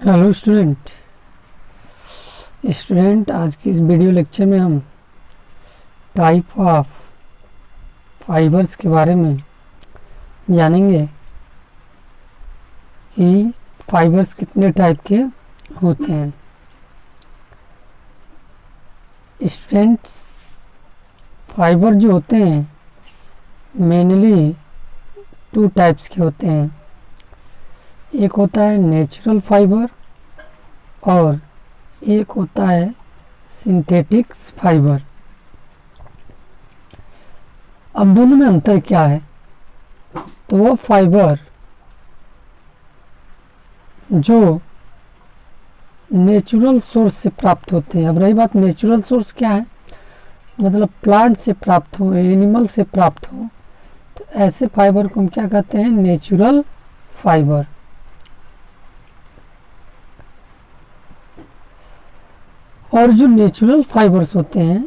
Hello student, आज की इस वीडियो लेक्चर में हम टाइप ऑफ फाइबर्स के बारे में जानेंगे कि फाइबर्स कितने टाइप के होते हैं। स्टूडेंट्स, फाइबर जो होते हैं मेनली टू टाइप्स के होते हैं। एक होता है नेचुरल फाइबर और एक होता है सिंथेटिक फाइबर। अब दोनों में अंतर क्या है? तो वो फाइबर जो नेचुरल सोर्स से प्राप्त होते हैं। अब रही बात नेचुरल सोर्स क्या है, मतलब प्लांट से प्राप्त हो, एनिमल से प्राप्त हो, तो ऐसे फाइबर को हम क्या कहते हैं? Natural fibre. और जो नेचुरल फाइबर्स होते हैं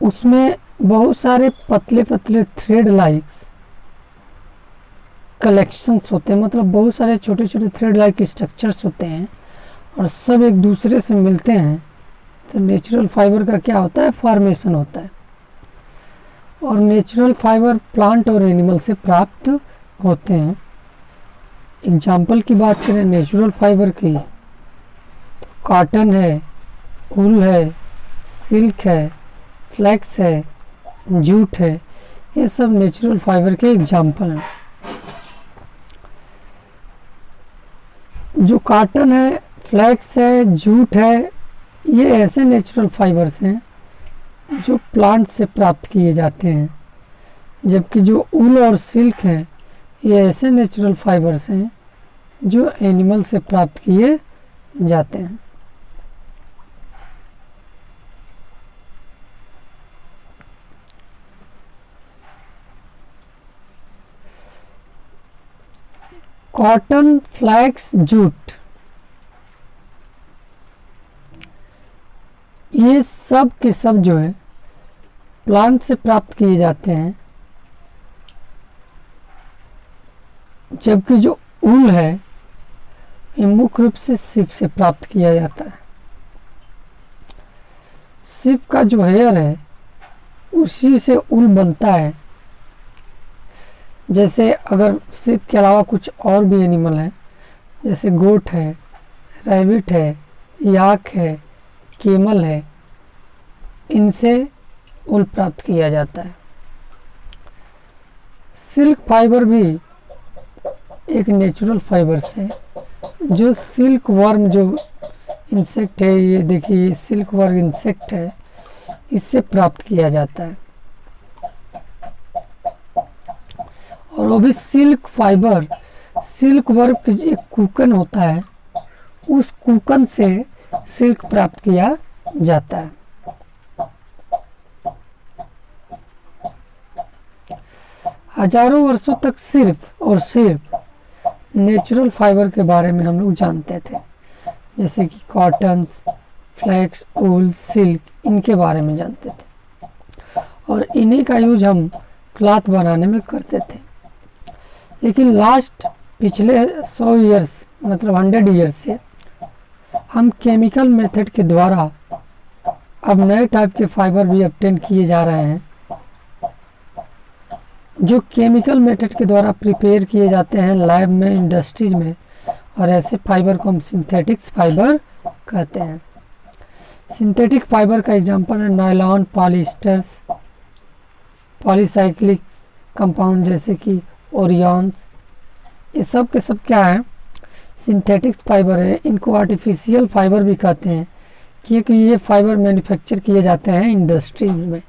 उसमें बहुत सारे पतले पतले थ्रेड लाइक्स कलेक्शंस होते हैं, मतलब बहुत सारे छोटे छोटे थ्रेड लाइक स्ट्रक्चर्स होते हैं और सब एक दूसरे से मिलते हैं, तो नेचुरल फाइबर का क्या होता है? फॉर्मेशन होता है। और नेचुरल फाइबर प्लांट और एनिमल से प्राप्त होते हैं। एग्जाम्पल की बात करें नेचुरल फाइबर की, तो कॉटन है, ऊल है, सिल्क है, फ्लैक्स है, जूट है, ये सब नेचुरल फाइबर के एग्जाम्पल हैं। जो कॉटन है, फ्लैक्स है, जूट है, ये ऐसे नेचुरल फाइबर्स हैं जो प्लांट से प्राप्त किए जाते हैं, जबकि जो ऊल और सिल्क है ये ऐसे नेचुरल फाइबर्स हैं जो एनिमल से प्राप्त किए जाते हैं। कॉटन, फ्लैक्स, जूट, ये सब के सब जो है प्लांट से प्राप्त किए जाते हैं, जबकि जो ऊल है ये मुख्य रूप से सिप से प्राप्त किया जाता है। सिप का जो हेयर है उसी से ऊल बनता है। जैसे अगर सिप के अलावा कुछ और भी एनिमल है, जैसे गोट है, रैबिट है, याक है, केमल है, इनसे ऊल प्राप्त किया जाता है। सिल्क फाइबर भी एक नेचुरल फाइबर्स है। जो सिल्क वर्म जो इंसेक्ट है, ये देखिए ये सिल्क वर्म इंसेक्ट है, इससे प्राप्त किया जाता है। और वो भी सिल्क फाइबर, सिल्क वर्म की एक कुकन होता है, उस कुकन से सिल्क प्राप्त किया जाता है। हजारों वर्षों तक सिर्फ और सिर्फ नेचुरल फाइबर के बारे में हम लोग जानते थे, जैसे कि कॉटन, फ्लैक्स, ऊल, सिल्क, इनके बारे में जानते थे और इन्हीं का यूज हम क्लॉथ बनाने में करते थे। लेकिन लास्ट पिछले 100 ईयर्स मतलब 100 ईयर्स से हम केमिकल मेथड के द्वारा अब नए टाइप के फाइबर भी ऑब्टेन किए जा रहे हैं, जो केमिकल मेथड के द्वारा प्रिपेयर किए जाते हैं लैब में, इंडस्ट्रीज में, और ऐसे फाइबर को हम सिंथेटिक फाइबर कहते हैं। सिंथेटिक फाइबर का एग्जांपल है नायलॉन, पॉलिएस्टर्स, पॉलीसाइक्लिक कंपाउंड जैसे कि ओरियॉन्स, ये सब के सब क्या है? सिंथेटिक फाइबर है। इनको आर्टिफिशियल फाइबर भी कहते हैं क्योंकि ये फाइबर मैन्युफैक्चर किए जाते हैं इंडस्ट्री में।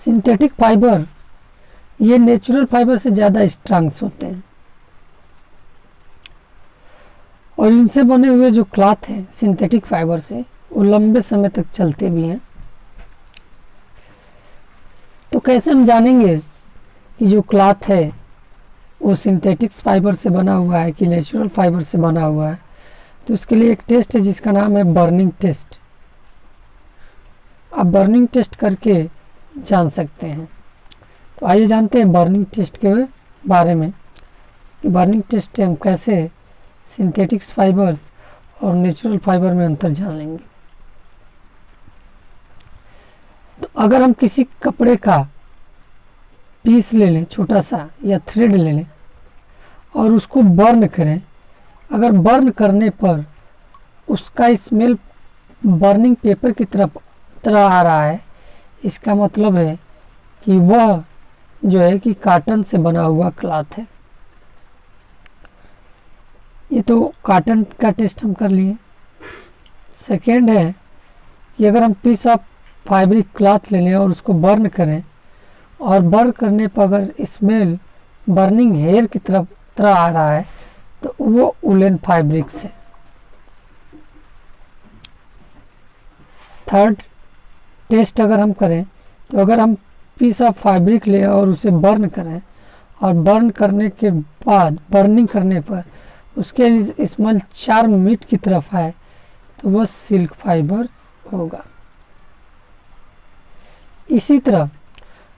सिंथेटिक फाइबर ये नेचुरल फाइबर से ज़्यादा स्ट्रॉन्ग होते हैं और इनसे बने हुए जो क्लॉथ हैं सिंथेटिक फाइबर से, वो लंबे समय तक चलते भी हैं। तो कैसे हम जानेंगे कि जो क्लॉथ है वो सिंथेटिक फाइबर से बना हुआ है कि नेचुरल फाइबर से बना हुआ है? तो उसके लिए एक टेस्ट है जिसका नाम है बर्निंग टेस्ट। आप बर्निंग टेस्ट करके जान सकते हैं। तो आइए जानते हैं बर्निंग टेस्ट के बारे में कि बर्निंग टेस्ट हम कैसे सिंथेटिक्स फाइबर्स और नेचुरल फाइबर में अंतर जान लेंगे। तो अगर हम किसी कपड़े का पीस ले लें, छोटा सा, या थ्रेड ले लें और उसको बर्न करें, अगर बर्न करने पर उसका स्मेल बर्निंग पेपर की तरह आ रहा है, इसका मतलब है कि वह जो है कि कॉटन से बना हुआ क्लॉथ है। ये तो कॉटन का टेस्ट हम कर लिए। सेकेंड है कि अगर हम पीस ऑफ फाइब्रिक क्लॉथ ले लें और उसको बर्न करें और बर्न करने पर अगर स्मेल बर्निंग हेयर की तरह आ रहा है तो वो वुलन फैब्रिक है। थर्ड टेस्ट अगर हम करें तो अगर हम पीस ऑफ फैब्रिक लें और उसे बर्न करें और बर्न करने के बाद बर्निंग करने पर उसके स्मेल चार्म मीट की तरफ आए तो वह सिल्क फाइबर होगा। इसी तरह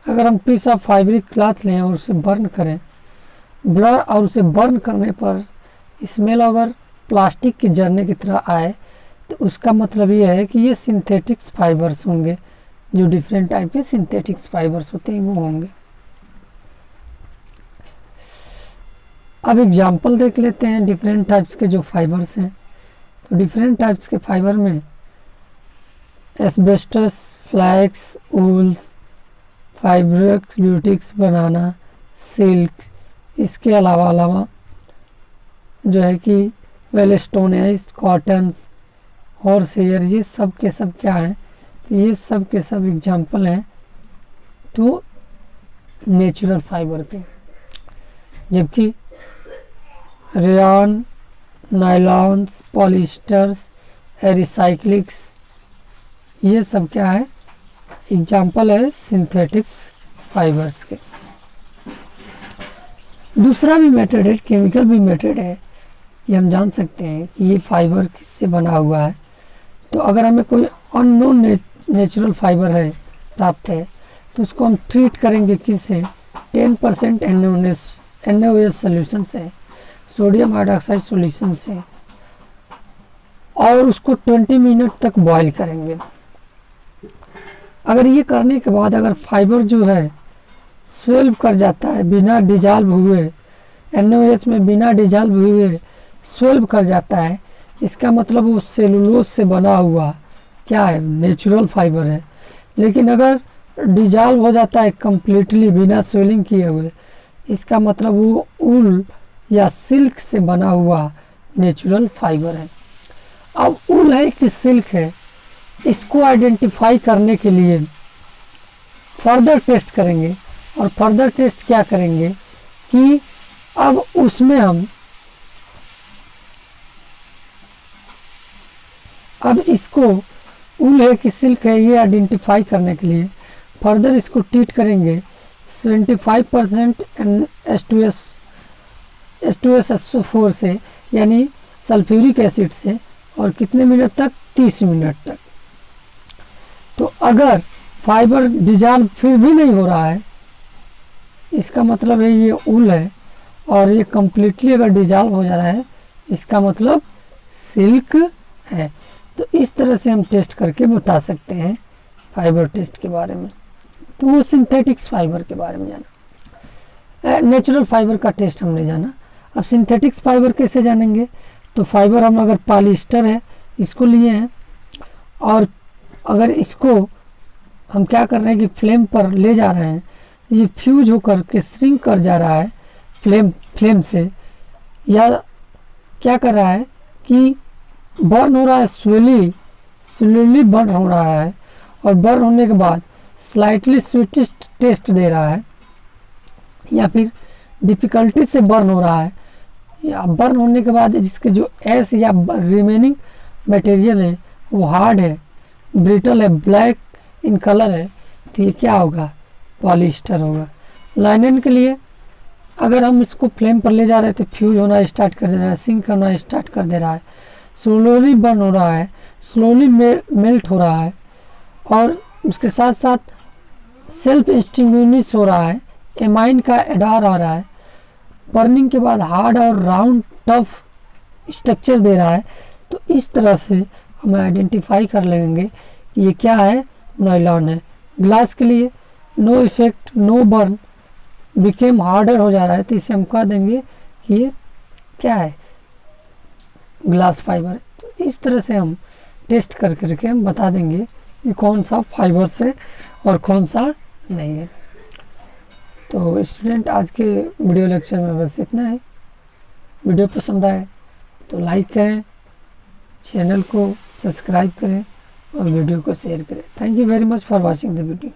अगर हम पीस ऑफ फैब्रिक क्लॉथ लें और उसे बर्न करें ब्लर और उसे बर्न करने पर स्मेल अगर प्लास्टिक के जरने की तरह आए तो उसका मतलब ये है कि ये सिंथेटिक्स फाइबर्स होंगे। जो डिफरेंट टाइप के सिंथेटिक्स फाइबर्स होते हैं वो होंगे। अब एग्जांपल देख लेते हैं डिफरेंट टाइप्स के जो फाइबर्स हैं। तो डिफरेंट टाइप्स के फाइबर में एस्बेस्टस, फ्लैक्स, वूल्स, फाइब्रक्स, ब्यूटिक्स, बनाना, सिल्क, इसके अलावा जो है कि वेलस्टोनाइज्ड कॉटन, हॉर्स हेयर, ये सब के सब क्या है, तो ये सब के सब एग्जांपल हैं तो नेचुरल फाइबर के। जबकि रेयॉन, नायलॉन्स, पॉलिस्टर्स, रिसाइक्लिक्स, ये सब क्या है, एग्जांपल है सिंथेटिक्स फाइबर्स के। दूसरा भी मेथड है, केमिकल भी मेथड है, ये हम जान सकते हैं कि ये फाइबर किससे बना हुआ है। तो अगर हमें कोई अननोन नेचुरल फाइबर है प्राप्त है तो उसको हम ट्रीट करेंगे किससे, 10% NaOH सोल्यूशन से, सोडियम हाइड्रोक्साइड सोल्यूशन से, और उसको 20 मिनट तक बॉईल करेंगे। अगर ये करने के बाद अगर फाइबर जो है स्वेल्व कर जाता है बिना डिजॉल्व हुए, NaOH में बिना डिजॉल्व हुए स्वेल्व कर जाता है, इसका मतलब वो सेलुलोज से बना हुआ क्या है, नेचुरल फाइबर है। लेकिन अगर डिजॉल्व हो जाता है कंप्लीटली बिना स्वेलिंग किए हुए, इसका मतलब वो ऊल या सिल्क से बना हुआ नेचुरल फाइबर है। अब ऊल है कि सिल्क है, इसको आइडेंटिफाई करने के लिए फर्दर टेस्ट करेंगे। और फर्दर टेस्ट क्या करेंगे कि अब उसमें हम अब इसको ऊल है कि सिल्क है ये आइडेंटिफाई करने के लिए फर्दर इसको ट्रीट करेंगे 75% H2SO4 से, यानी सल्फ्यूरिक एसिड से, और कितने मिनट तक, 30 मिनट तक। तो अगर फाइबर डिजॉल्व फिर भी नहीं हो रहा है, इसका मतलब है ये ऊल है, और ये कम्प्लीटली अगर डिजॉल्व हो जा रहा है, इसका मतलब सिल्क है। तो इस तरह से हम टेस्ट करके बता सकते हैं फाइबर टेस्ट के बारे में। तो वो सिंथेटिक्स फाइबर के बारे में जाना। नेचुरल फाइबर का टेस्ट हमने जाना। अब सिंथेटिक्स फाइबर कैसे जानेंगे, तो फाइबर हम अगर पॉलिएस्टर है इसको लिए हैं और अगर इसको हम क्या कर रहे हैं कि फ्लेम पर ले जा रहे हैं, ये फ्यूज होकर के श्रिंक कर जा रहा है फ्लेम से, या क्या कर रहा है कि बर्न हो रहा है, स्लोली बर्न हो रहा है, और बर्न होने के बाद स्लाइटली स्वीटिश टेस्ट दे रहा है, या फिर डिफ़िकल्टी से बर्न हो रहा है, या बर्न होने के बाद जिसके जो एस या रिमेनिंग मटेरियल है वो हार्ड है, ब्रिटल है, ब्लैक इन कलर है, तो ये क्या होगा, पॉलिएस्टर होगा। लाइनन के लिए अगर हम इसको फ्लेम पर ले जा रहे हैं तो फ्यूज होना स्टार्ट कर दे रहा है, सिंक होना स्टार्ट कर दे रहा है, स्लोली बर्न हो रहा है, स्लोली मेल्ट हो रहा है, और उसके साथ साथ सेल्फ एक्सटिंग्विश हो रहा है, एमाइन का एडार आ रहा है, बर्निंग के बाद हार्ड और राउंड टफ स्ट्रक्चर दे रहा है। तो इस तरह से हम आइडेंटिफाई कर लेंगे कि ये क्या है, नायलॉन है। ग्लास के लिए no effect no burn became harder हो जा रहा है, तो इसे हम कह देंगे कि ये क्या है, ग्लास फाइबर। तो इस तरह से हम टेस्ट कर करके हम बता देंगे कि कौन सा फाइबर से और कौन सा नहीं है। तो स्टूडेंट, आज के वीडियो लेक्चर में बस इतना है। वीडियो पसंद आए तो लाइक करें, चैनल को सब्सक्राइब करें और वीडियो को शेयर करें। Thank you very much for watching the video.